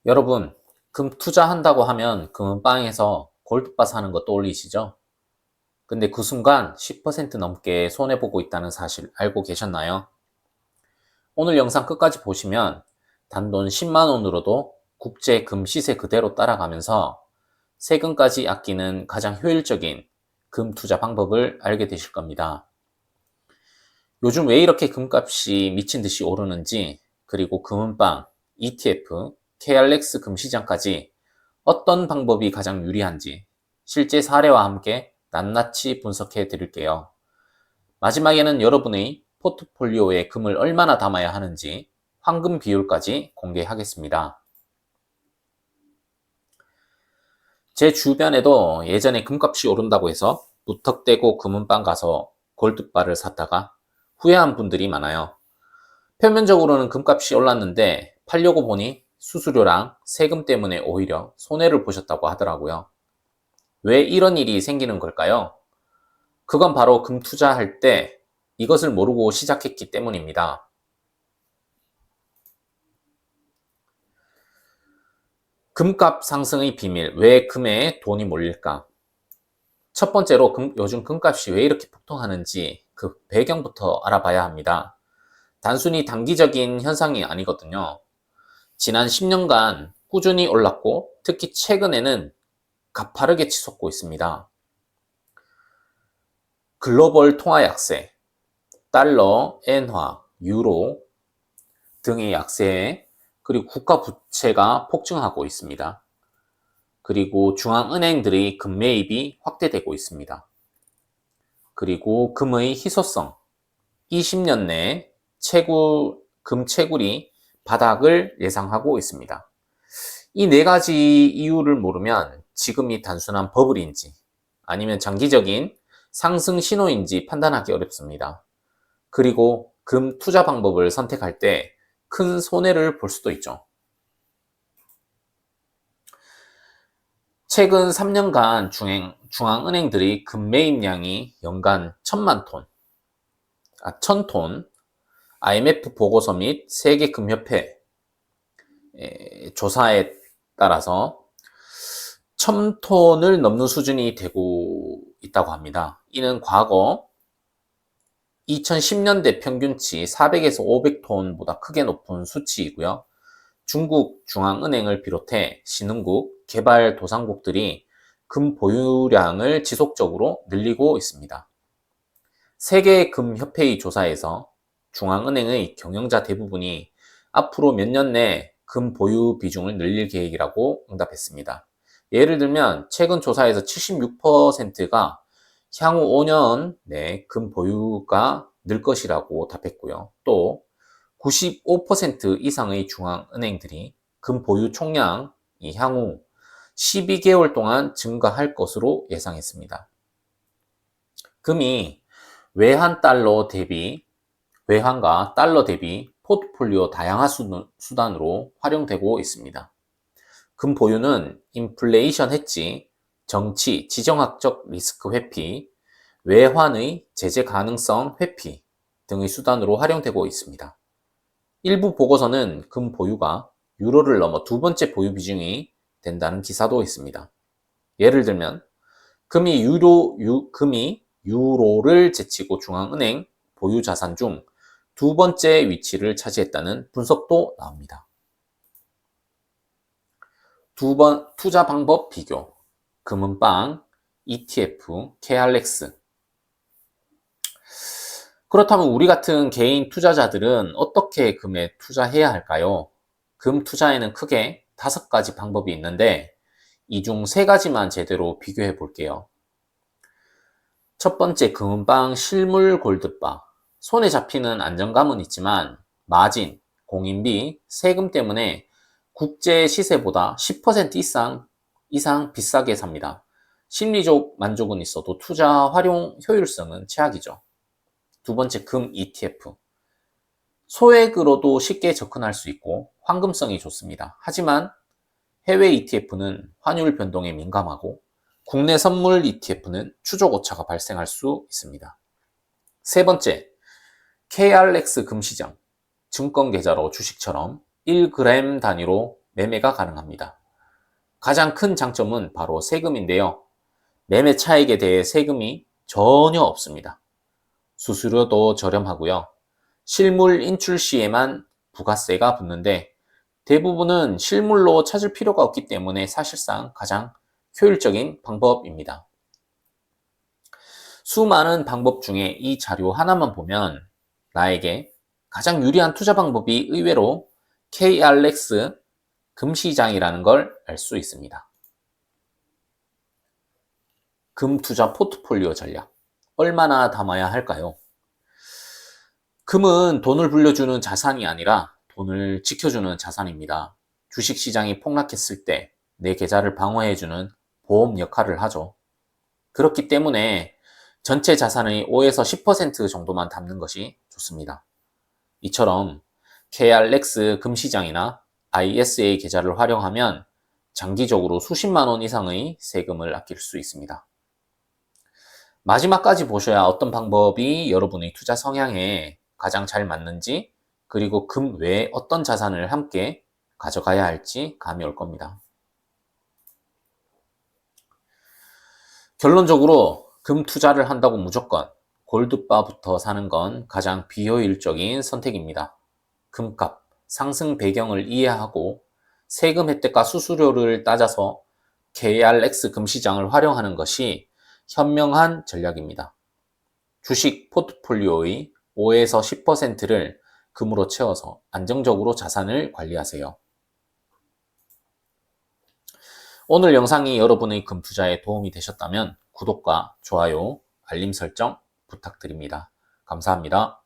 여러분, 금 투자한다고 하면 금은방에서 골드바 사는 거 떠올리시죠? 근데 그 순간 10% 넘게 손해보고 있다는 사실 알고 계셨나요? 오늘 영상 끝까지 보시면 단돈 10만 원으로도 국제 금 시세 그대로 따라가면서 세금까지 아끼는 가장 효율적인 금 투자 방법을 알게 되실 겁니다. 요즘 왜 이렇게 금값이 미친 듯이 오르는지, 그리고 금은방, ETF, KRX 금시장까지 어떤 방법이 가장 유리한지 실제 사례와 함께 낱낱이 분석해 드릴게요. 마지막에는 여러분의 포트폴리오에 금을 얼마나 담아야 하는지 황금 비율까지 공개하겠습니다. 제 주변에도 예전에 금값이 오른다고 해서 무턱대고 금은방 가서 골드바를 샀다가 후회한 분들이 많아요. 표면적으로는 금값이 올랐는데 팔려고 보니 수수료랑 세금 때문에 오히려 손해를 보셨다고 하더라고요. 왜 이런 일이 생기는 걸까요? 그건 바로 금 투자할 때 이것을 모르고 시작했기 때문입니다. 금값 상승의 비밀, 왜 금에 돈이 몰릴까? 첫 번째로 요즘 금값이 왜 이렇게 폭등하는지 그 배경부터 알아봐야 합니다. 단순히 단기적인 현상이 아니거든요. 지난 10년간 꾸준히 올랐고 특히 최근에는 가파르게 치솟고 있습니다. 글로벌 통화 약세, 달러, 엔화, 유로 등의 약세, 그리고 국가 부채가 폭증하고 있습니다. 그리고 중앙은행들의 금매입이 확대되고 있습니다. 그리고 금의 희소성, 20년 내에 금 채굴이 바닥을 예상하고 있습니다. 이 네 가지 이유를 모르면 지금이 단순한 버블인지 아니면 장기적인 상승 신호인지 판단하기 어렵습니다. 그리고 금 투자 방법을 선택할 때 큰 손해를 볼 수도 있죠. 최근 3년간 중앙은행들이 금 매입량이 연간 1000톤, IMF 보고서 및 세계금협회 조사에 따라서 1000톤을 넘는 수준이 되고 있다고 합니다. 이는 과거 2010년대 평균치 400에서 500톤보다 크게 높은 수치이고요. 중국 중앙은행을 비롯해 신흥국, 개발도상국들이 금 보유량을 지속적으로 늘리고 있습니다. 세계금협회의 조사에서 중앙은행의 경영자 대부분이 앞으로 몇 년 내 금 보유 비중을 늘릴 계획이라고 응답했습니다. 예를 들면 최근 조사에서 76%가 향후 5년 내 금 보유가 늘 것이라고 답했고요. 또 95% 이상의 중앙은행들이 금 보유 총량이 향후 12개월 동안 증가할 것으로 예상했습니다. 금이 외환과 달러 대비 포트폴리오 다양한 수단으로 활용되고 있습니다. 금 보유는 인플레이션 해지, 정치, 지정학적 리스크 회피, 외환의 제재 가능성 회피 등의 수단으로 활용되고 있습니다. 일부 보고서는 금 보유가 유로를 넘어 두 번째 보유 비중이 된다는 기사도 있습니다. 예를 들면 금이 유로를 제치고 중앙은행 보유 자산 중 두 번째 위치를 차지했다는 분석도 나옵니다. 두 번 투자 방법 비교. 금은방, ETF, KRX. 그렇다면 우리 같은 개인 투자자들은 어떻게 금에 투자해야 할까요? 금 투자에는 크게 5가지 방법이 있는데 이 중 3가지만 제대로 비교해 볼게요. 첫 번째, 금은방 실물 골드바. 손에 잡히는 안정감은 있지만 마진, 공인비, 세금 때문에 국제 시세보다 10% 이상 비싸게 삽니다. 심리적 만족은 있어도 투자 활용 효율성은 최악이죠. 두 번째, 금 ETF. 소액으로도 쉽게 접근할 수 있고 황금성이 좋습니다. 하지만 해외 ETF는 환율 변동에 민감하고 국내 선물 ETF는 추적 오차가 발생할 수 있습니다. 세 번째, KRX 금시장. 증권 계좌로 주식처럼 1g 단위로 매매가 가능합니다. 가장 큰 장점은 바로 세금인데요. 매매 차익에 대해 세금이 전혀 없습니다. 수수료도 저렴하고요. 실물 인출 시에만 부가세가 붙는데 대부분은 실물로 찾을 필요가 없기 때문에 사실상 가장 효율적인 방법입니다. 수많은 방법 중에 이 자료 하나만 보면 나에게 가장 유리한 투자 방법이 의외로 KRX 금시장이라는 걸 알 수 있습니다. 금 투자 포트폴리오 전략. 얼마나 담아야 할까요? 금은 돈을 불려주는 자산이 아니라 돈을 지켜주는 자산입니다. 주식시장이 폭락했을 때 내 계좌를 방어해주는 보험 역할을 하죠. 그렇기 때문에 전체 자산의 5에서 10% 정도만 담는 것이 좋습니다. 이처럼 KRX 금시장이나 ISA 계좌를 활용하면 장기적으로 수십만 원 이상의 세금을 아낄 수 있습니다. 마지막까지 보셔야 어떤 방법이 여러분의 투자 성향에 가장 잘 맞는지, 그리고 금 외에 어떤 자산을 함께 가져가야 할지 감이 올 겁니다. 결론적으로 금 투자를 한다고 무조건 골드바부터 사는 건 가장 비효율적인 선택입니다. 금값, 상승 배경을 이해하고 세금 혜택과 수수료를 따져서 KRX 금시장을 활용하는 것이 현명한 전략입니다. 주식 포트폴리오의 5에서 10%를 금으로 채워서 안정적으로 자산을 관리하세요. 오늘 영상이 여러분의 금 투자에 도움이 되셨다면 구독과 좋아요, 알림 설정 부탁드립니다. 감사합니다.